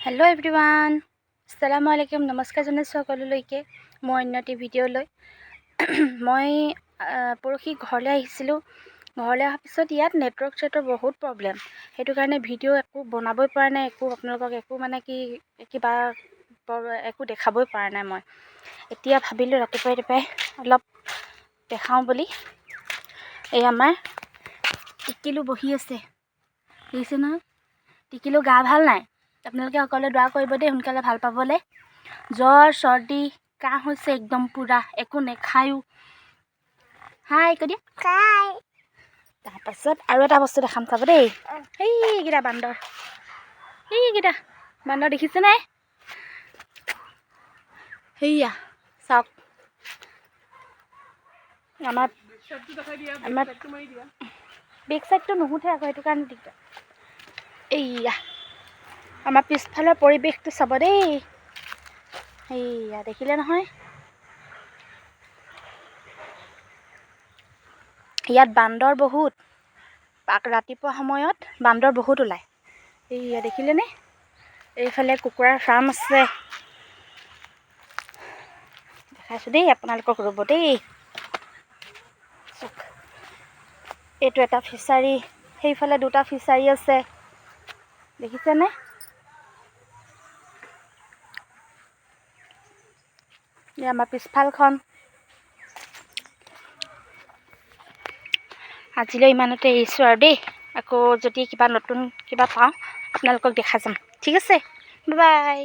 hello everyone अस्सलामु आलैकुम नमस्कार जनाइছোঁ সকলোলৈকে মই অন্য এটি ভিডিঅ'লৈ মই পৰহি ঘৰলৈ আহিছিলোঁ ঘৰলৈ অহাৰ পিছত ইয়াত নেটৱৰ্ক বহুত প্ৰব্লেম সেইটো কাৰণে ভিডিঅ' একো বনাবই পৰা নাই একো আপোনালোকক একো মানে কি কিবা একো দেখাবই পৰা নাই মই এতিয়া ভাবিলোঁ ৰাতিপুৱাই অলপ দেখাওঁ বুলি এই আমাৰ টিকিলো বহি আছে দেখিছে নহয় টিকিলো গা ভাল নাই আপোনালোকে সকলোৱে দোৱা কৰিব দেই সোনকালে ভাল পাবলৈ জ্বৰ চৰ্দি কাহ হৈছে একদম পুৰা একো নেখায়ো হাই কৈ দিয়া হাই তাৰপাছত আৰু এটা বস্তু দেখাম চাব দেই এইকেইটা বান্দৰ দেখিছে নাই সেয়া চাওক আমাৰ বেক চাইডটো নুশুঠে আকৌ সেইটো কাৰণে দিগদাৰ এইয়া আমাৰ পিছফালৰ পৰিৱেশটো চাব দেই এইয়া দেখিলে নহয় ইয়াত বান্দৰ বহুত ৰাতিপুৱা সময়ত বান্দৰ বহুত ওলায় এইয়া দেখিলেনে এইফালে কুকুৰাৰ ফাৰ্ম আছে দেখাইছোঁ দেই আপোনালোকক ৰ'ব দেই এইটো এটা ফিচাৰী সেইফালে দুটা ফিচাৰী আছে দেখিছেনে এই আমাৰ পিছফালখন আজিলৈ ইমানতে এৰিছোঁ আৰু দেই আকৌ যদি কিবা নতুন কিবা পাওঁ আপোনালোকক দেখা যাম ঠিক আছে বাই বাই